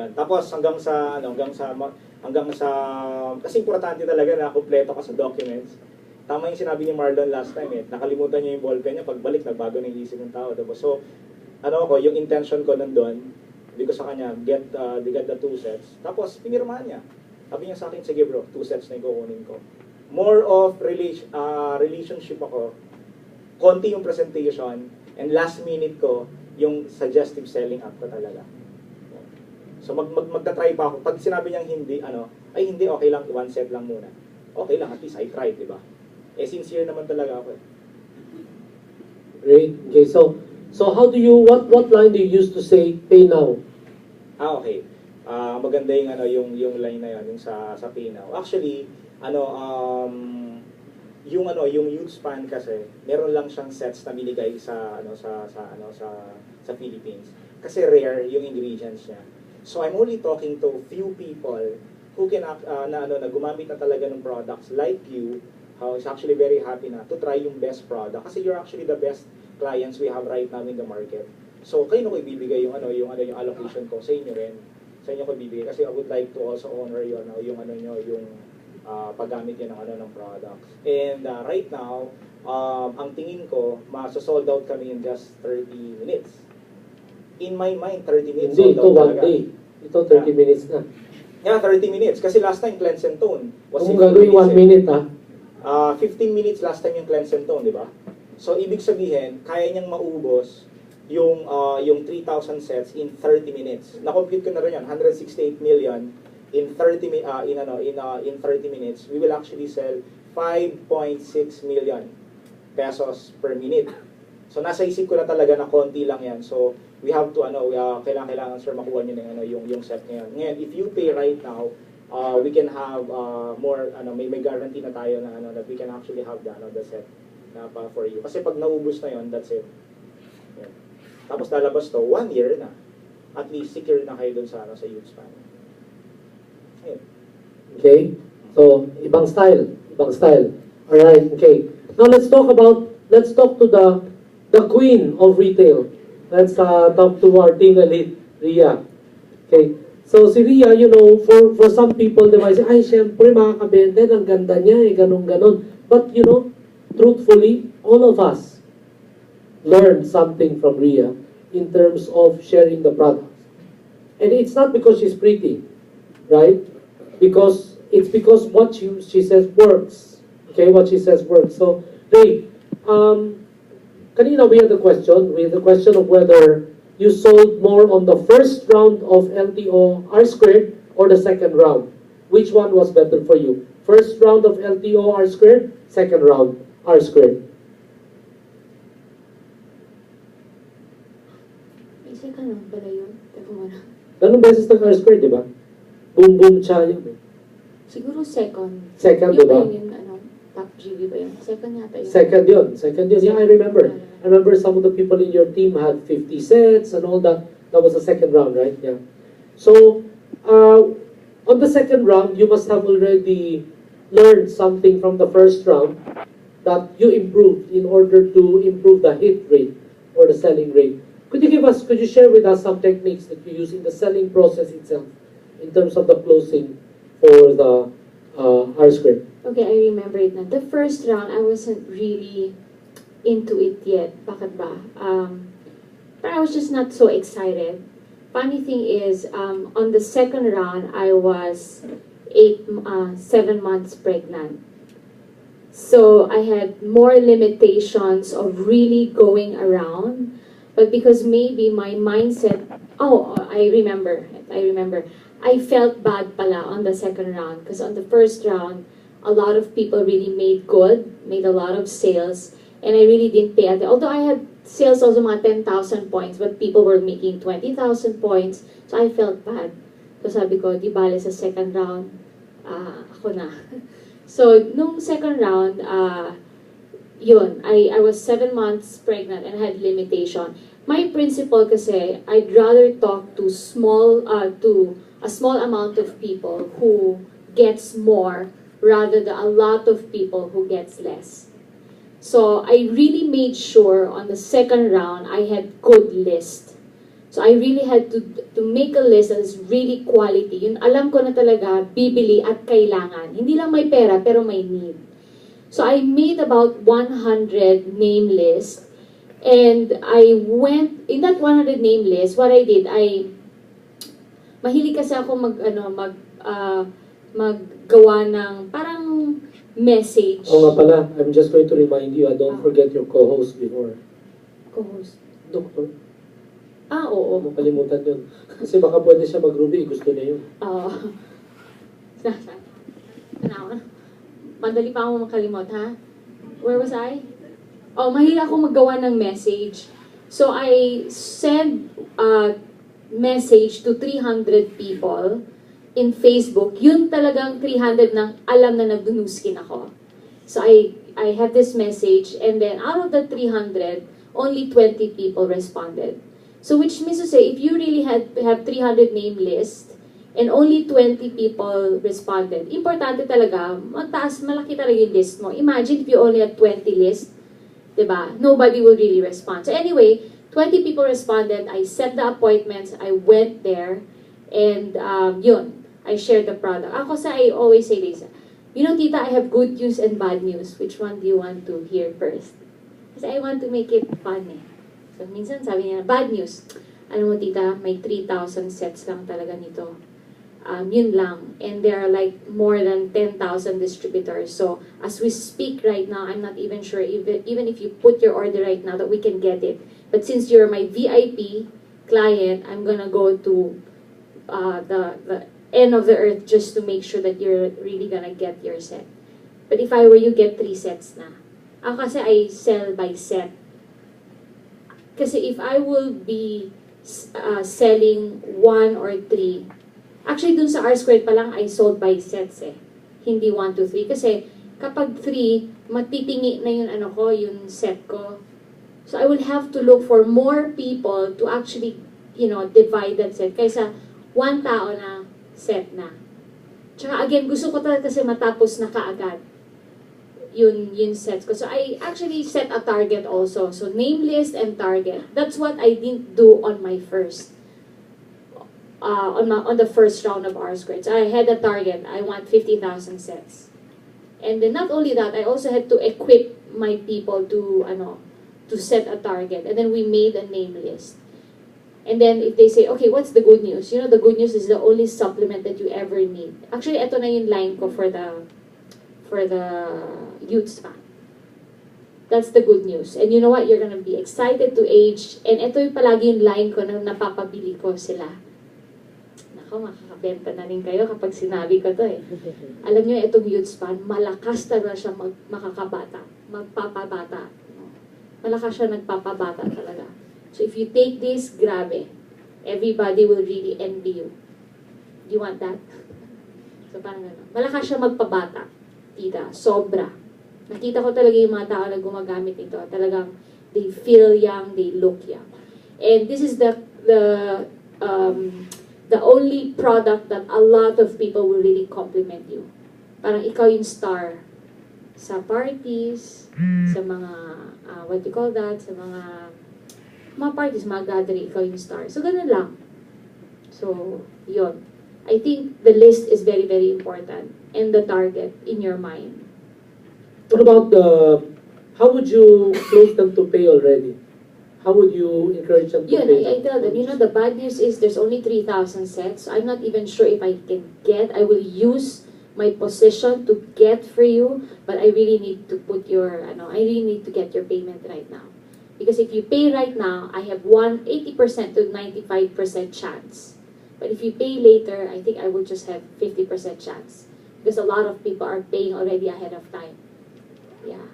Ayun. Tapos hanggang sa kasi importante talaga na kumpleto ka sa documents. Tama yung sinabi ni Marlon last time nakalimutan niya yung ballpen niya, pagbalik nagbago na yung isip ng tao, diba? So yung intention ko nandun, sabi ko sa kanya, get the 2 sets. Tapos pinirmahan niya. Sabi niya sa akin, sige bro, 2 sets na yung kukunin ko. More of relationship ako. Konti yung presentation, and last minute ko yung suggestive selling up ko talaga. So magta-try pa ako. Pag sinabi niyang hindi, hindi, okay lang, 1 set lang muna. Okay lang, at least I tried, di ba? Sincere naman talaga ako Great. Okay, so how do you, what line do you use to say, pay now? Okay. Maganda yung yung line na yun, yung sa pay now. Actually, yung youth span kasi, meron lang siyang sets na binigay sa Philippines. Kasi rare yung ingredients niya. So I'm only talking to few people who can na gumamit na talaga ng products like you, is actually very happy na to try yung best product kasi you're actually the best clients we have right now in the market. So kayo na ko ibibigay yung allocation ko sa inyo rin. Sa inyo ko ibibigay kasi I would like to also honor yung paggamit niyo ng products. And right now, ang tingin ko, maso-sold out kami in just 30 minutes. In my mind, 30 minutes Hindi, sold out talaga. Ito 1 day. Ito 30 minutes na. Yeah, 30 minutes. Kasi last time, cleanse and tone. Kung gagawin 1 minute 15 minutes last time yung cleanse and tone, di ba? So, ibig sabihin, kaya niyang maubos yung 3,000 sets in 30 minutes. Na-compute ko na rin yan, 168 million in 30 minutes. We will actually sell 5.6 million pesos per minute. So, nasa isip ko na talaga na konti lang yan. So, we have to, kailangan sir makuha nyo na yung set ngayon. Ngayon, if you pay right now, we can have more, may guarantee na tayo na, that we can actually have the set na for you. Kasi pag naubos na yon, that's it. Yan. Tapos lalabas to, 1 year na. At least secure na kayo dun sa youth span. Ayun. Okay? So, ibang style. Alright, okay. Now let's talk to the queen of retail. Let's talk to our team elite, Ria. Okay. So si Ria, for some people, they might say, ay, syempre, makakabenta, ang ganda niya, ganun. But, truthfully, all of us learned something from Ria in terms of sharing the products. And it's not because she's pretty, right? It's because what she says works. Okay, what she says works. So, Ray, kanina we had the question of whether you sold more on the first round of LTO R² or the second round. Which one was better for you? First round of LTO R², second round R². Second round pala yun. Teka muna. Ganun beses ng R², di ba? Boom cha yun. Siguro second. Second, di ba? Yung top GB ba yun? Second yata yun. Second yun. Yeah, I remember some of the people in your team had 50 sets and all that. That was the second round, right? Yeah. So, on the second round, you must have already learned something from the first round that you improved in order to improve the hit rate or the selling rate. Could you share with us some techniques that you use in the selling process itself in terms of the closing for the R²? Okay, I remember it now. The first round, I wasn't really into it yet. Bakit ba? But I was just not so excited. Funny thing is, on the second round, I was 7 months pregnant. So I had more limitations of really going around. But because maybe my mindset, I remember. I felt bad pala on the second round. Because on the first round, a lot of people really made a lot of sales. And I really didn't pay attention. Although I had sales also mga 10,000 points, but people were making 20,000 points. So I felt bad. So sabi ko, di bale sa second round, ako na. So nung second round, I was 7 months pregnant and had limitation. My principle kasi, I'd rather talk to a small amount of people who gets more rather than a lot of people who gets less. So I really made sure on the second round I had good list. So I really had to make a list that is really quality. Yun, alam ko na talaga, bibili at kailangan. Hindi lang may pera, pero may need. So I made about 100 name list. And I went, in that 100 name list, what I did, mahilig kasi ako maggawa ng parang message. Oo nga pala, I'm just going to remind you, don't forget your co-host before. Co-host? Doktor. Oo. Makalimutan yun. Kasi baka pwede siya mag-Ruby, gusto niya yun. Oo. Madali pa ako makalimot, ha? Where was I? Mahilig ako maggawa ng message. So, I send a message to 300 people in Facebook. Yun talagang 300 na alam na nag-newskin ako. So, I have this message, and then out of the 300, only 20 people responded. So, which means to say, if you really have 300 name list, and only 20 people responded, importante talaga, malaki talaga yung list mo. Imagine if you only had 20 list, diba? Nobody will really respond. So anyway, 20 people responded. I set the appointments. I went there. And yun, I shared the product. Ako I always say this, you know, tita, I have good news and bad news. Which one do you want to hear first? Kasi I want to make it fun eh. So minsan sabi niya, bad news. Alam mo tita, may 3,000 sets lang talaga nito. Yun lang. And there are like more than 10,000 distributors. So, as we speak right now, I'm not even sure, even if you put your order right now, that we can get it. But since you're my VIP client, I'm gonna go to the end of the earth just to make sure that you're really gonna get your set. But if I were you, get 3 sets na. Ako kasi I sell by set. Kasi if I will be selling 1 or 3, actually, dun sa R-squared pa lang, I sold by sets eh. Hindi 1, 2, 3. Kasi kapag 3, matitingi na yung set ko. So I will have to look for more people to actually, divide that set. Kaysa 1 tao na set na. Tsaka again, gusto ko talaga kasi matapos na kaagad yung sets ko. So I actually set a target also. So name list and target. That's what I didn't do on my first. On the first round of R-squared. So I had a target. I want 50,000 sets. And then not only that, I also had to equip my people to set a target. And then we made a name list. And then if they say, okay, what's the good news? You know, the good news is the only supplement that you ever need. Actually, ito na yung line ko for the youth span. That's the good news. And you know what? You're gonna be excited to age. And ito yung palagi yung line ko na napapabili ko sila. Ako, makakabenta na rin kayo kapag sinabi ko to eh. Alam nyo, itong youth span, malakas talaga siya magpapabata. Malakas siya nagpapabata talaga. So if you take this, grabe. Everybody will really envy you. Do you want that? So parang gano'n. Malakas siya magpabata. Tita, sobra. Nakita ko talaga yung mga tao na gumagamit nito. Talagang, they feel young, they look young. And this is the only product that a lot of people will really compliment you. Parang ikaw yung star sa parties, sa mga, what you call that, sa mga parties, mga gathering, ikaw yung star. So, ganun lang. So, yun. I think the list is very, very important. And the target in your mind. What about how would you close them to pay already? How would you encourage them to pay? I tell them, the bad news is there's only 3,000 sets. So I'm not even sure if I can get. I will use my position to get for you, but I really need to put I really need to get your payment right now. Because if you pay right now, I have 80% to 95% chance. But if you pay later, I think I will just have 50% chance. Because a lot of people are paying already ahead of time. Yeah.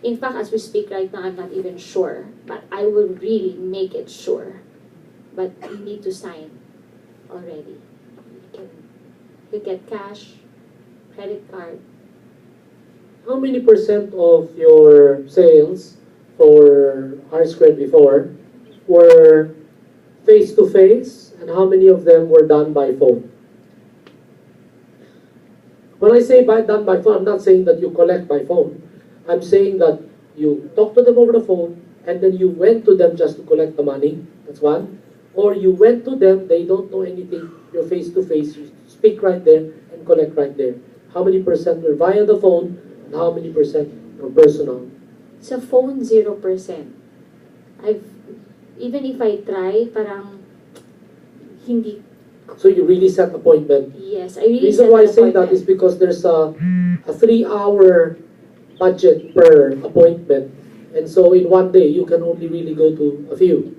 In fact, as we speak right now, I'm not even sure. But I will really make it sure. But you need to sign already. You get cash, credit card. How many % of your sales for R-squared before were face-to-face? And how many of them were done by phone? When I say done by phone, I'm not saying that you collect by phone. I'm saying that you talk to them over the phone, and then you went to them just to collect the money. That's one. or you went to them, they don't know anything, you're face to face, you speak right there and collect right there. How many percent were via the phone, and how many percent were personal? Sa phone, 0%. Even if I try, parang hindi. So you really set appointment. Yes, I really Reason set why I an say that appointment. is because there's a 3-hour budget per appointment. And so in one day, you can only really go to a few.